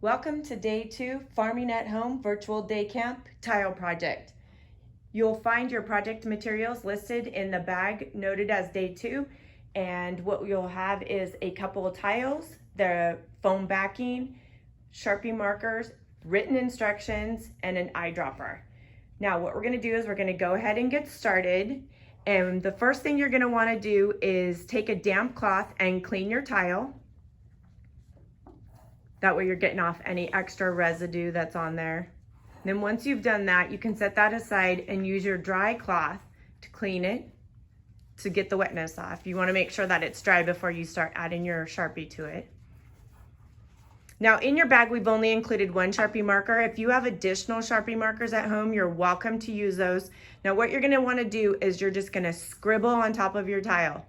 Welcome to day 2 Farming at Home Virtual Day Camp Tile Project. You'll find your project materials listed in the bag noted as day 2, and what you'll have is a couple of tiles, the foam backing, Sharpie markers, written instructions, and an eyedropper. Now what we're going to do is we're going to go ahead and get started, and the first thing you're going to want to do is take a damp cloth and clean your tile. That way you're getting off any extra residue that's on there. And then once you've done that, you can set that aside and use your dry cloth to clean it, to get the wetness off. You want to make sure that it's dry before you start adding your Sharpie to it. Now in your bag, we've only included one Sharpie marker. If you have additional Sharpie markers at home, you're welcome to use those. Now what you're going to want to do is you're just going to scribble on top of your tile.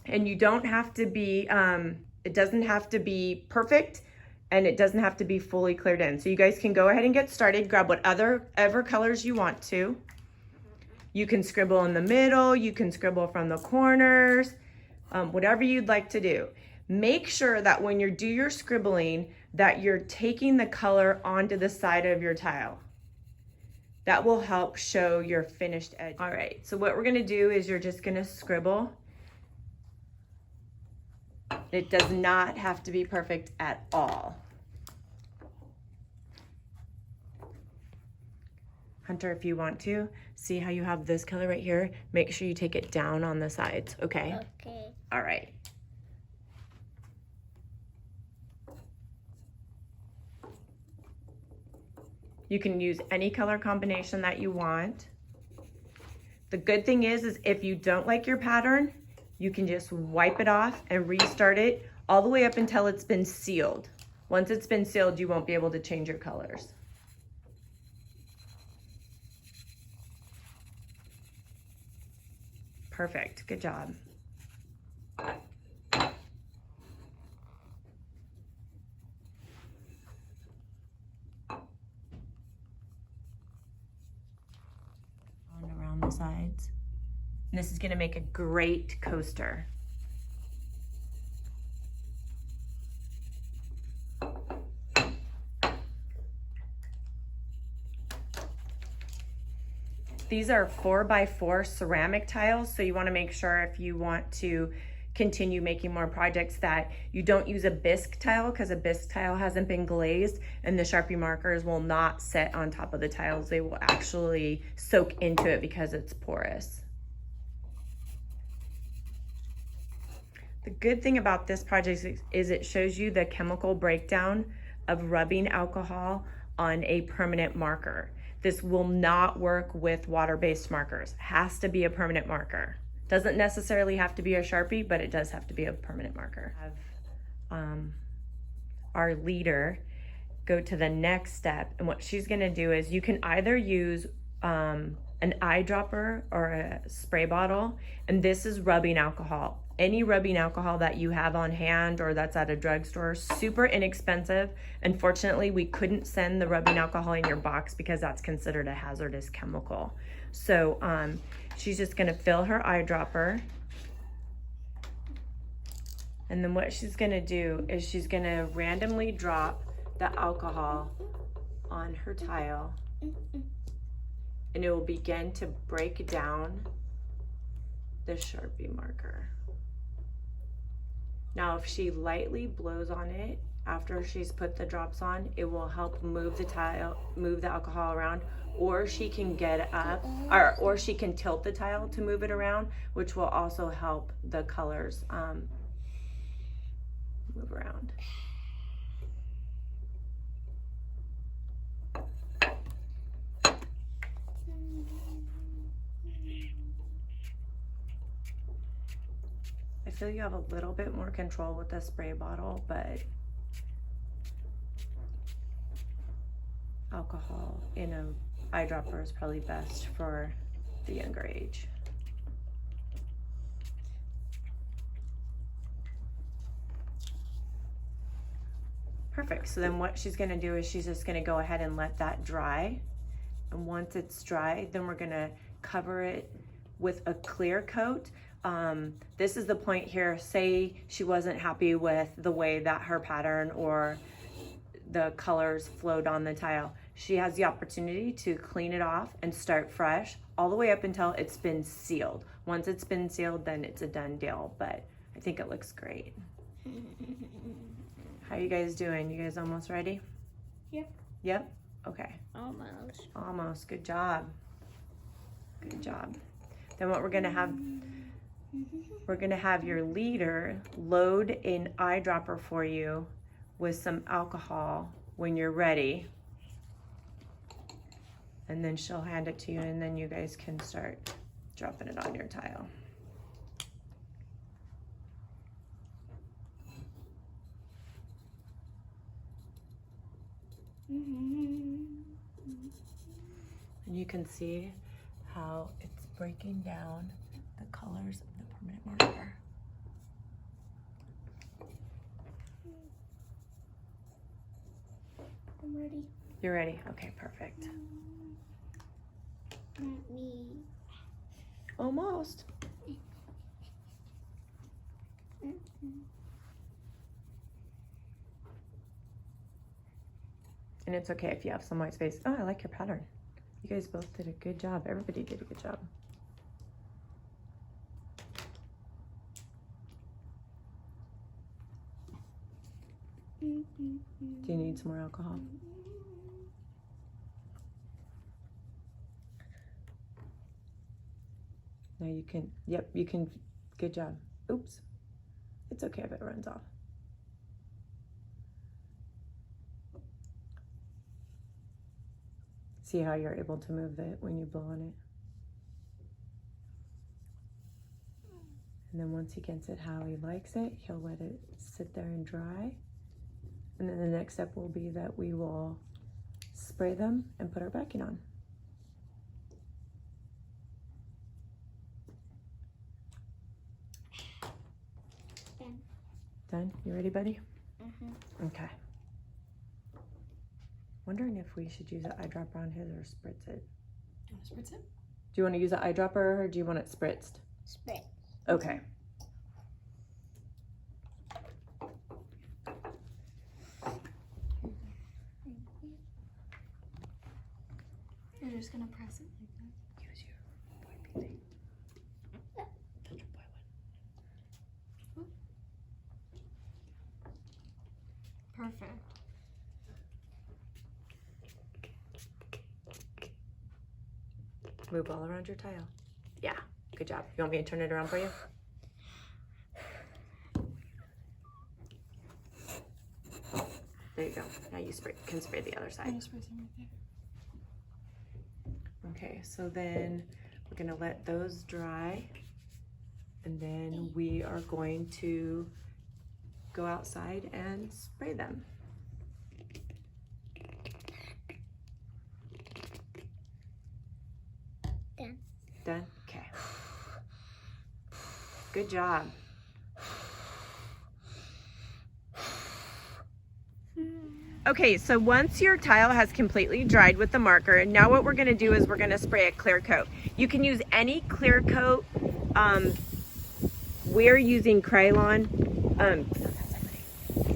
And you don't have to be, it doesn't have to be perfect, and it doesn't have to be fully cleared in. So you guys can go ahead and get started. Grab whatever colors you want to. You can scribble in the middle, you can scribble from the corners, whatever you'd like to do. Make sure that when you do your scribbling that you're taking the color onto the side of your tile. That will help show your finished edge. All right, so what we're gonna do is you're just gonna scribble. It does not have to be perfect at all. Hunter, if you want to, see how you have this color right here? Make sure you take it down on the sides, okay? Okay. All right. You can use any color combination that you want. The good thing is if you don't like your pattern, you can just wipe it off and restart it all the way up until it's been sealed. Once it's been sealed, you won't be able to change your colors. Perfect, good job. Around the sides. And this is gonna make a great coaster. These are 4x4 ceramic tiles, so you wanna make sure if you want to continue making more projects that you don't use a bisque tile, because a bisque tile hasn't been glazed and the Sharpie markers will not set on top of the tiles. They will actually soak into it because it's porous. The good thing about this project is it shows you the chemical breakdown of rubbing alcohol on a permanent marker. This will not work with water-based markers. It has to be a permanent marker. Doesn't necessarily have to be a Sharpie, but it does have to be a permanent marker. Have our leader go to the next step, and what she's gonna do is you can either use an eyedropper or a spray bottle, and this is rubbing alcohol. Any rubbing alcohol that you have on hand or that's at a drugstore, super inexpensive. Unfortunately, we couldn't send the rubbing alcohol in your box because that's considered a hazardous chemical. So she's just gonna fill her eyedropper. And then what she's gonna do is she's gonna randomly drop the alcohol on her tile, and it will begin to break down the Sharpie marker. Now, if she lightly blows on it after she's put the drops on, it will help move the tile, move the alcohol around, or she can get up, or she can tilt the tile to move it around, which will also help the colors move around. I feel you have a little bit more control with the spray bottle, but alcohol in an eyedropper is probably best for the younger age. Perfect, so then what she's gonna do is she's just gonna go ahead and let that dry. And once it's dry, then we're gonna cover it with a clear coat. This is the point here, say she wasn't happy with the way that her pattern or the colors flowed on the tile. She has the opportunity to clean it off and start fresh all the way up until it's been sealed. Once it's been sealed, then it's a done deal, but I think it looks great. How you guys doing? You guys almost ready? Yep. Yep? Okay. Almost. Almost. Good job. Good job. Then what we're gonna have your leader load an eyedropper for you with some alcohol when you're ready. And then she'll hand it to you, and then you guys can start dropping it on your tile. And you can see how it's breaking down the colors of the permanent marker. I'm ready. You're ready? Okay, perfect. Not me. Almost. And it's okay if you have some white space. Oh, I like your pattern. You guys both did a good job. Everybody did a good job. Do you need some more alcohol? No, you can. Yep, you can. Good job. Oops. It's okay if it runs off. See how you're able to move it when you blow on it? And then once he gets it how he likes it, he'll let it sit there and dry. And then the next step will be that we will spray them and put our backing on. Done. Done? You ready, buddy? Mm-hmm. Okay. Wondering if we should use an eyedropper on his or spritz it. Do you want to spritz it? Do you want to use an eyedropper or do you want it spritzed? Spritz. Okay. You're just gonna press it like that. Use your boy thing. Touch your boy one. Perfect. Move all around your tile. Yeah, good job. You want me to turn it around for you? There you go. Now you can spray the other I'm side. gonna spray some right there. Okay, so then we're gonna let those dry, and then we are going to go outside and spray them. Done. Done? Okay. Good job. Okay, so once your tile has completely dried with the marker, now what we're gonna do is we're gonna spray a clear coat. You can use any clear coat. We're using Krylon.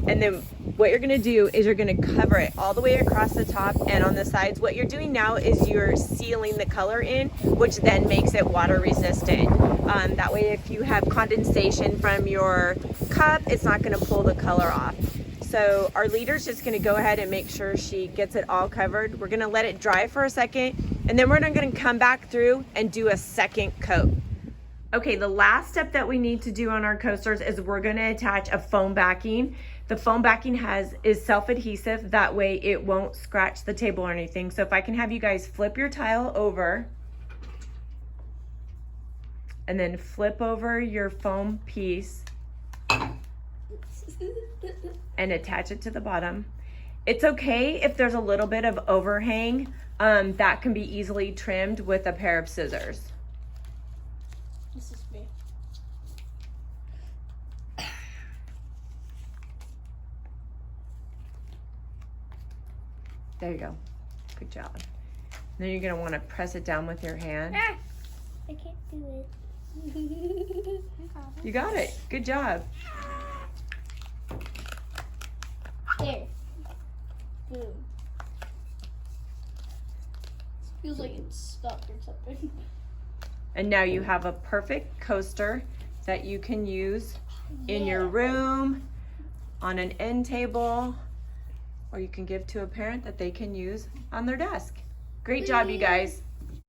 And then what you're gonna do is you're gonna cover it all the way across the top and on the sides. What you're doing now is you're sealing the color in, which then makes it water resistant. That way if you have condensation from your cup, it's not gonna pull the color off. So our leader's just gonna go ahead and make sure she gets it all covered. We're gonna let it dry for a second, and then we're gonna come back through and do a second coat. Okay, the last step that we need to do on our coasters is we're gonna attach a foam backing. The foam backing is self-adhesive, that way it won't scratch the table or anything. So if I can have you guys flip your tile over, and then flip over your foam piece, and attach it to the bottom. It's okay if there's a little bit of overhang, that can be easily trimmed with a pair of scissors. This is me. There you go. Good job. Then you're gonna wanna press it down with your hand. Ah, I can't do it. You got it. Good job. There. Boom. Feels like it's stuck or something. And now you have a perfect coaster that you can use in your room, on an end table, or you can give to a parent that they can use on their desk. Great job, you guys.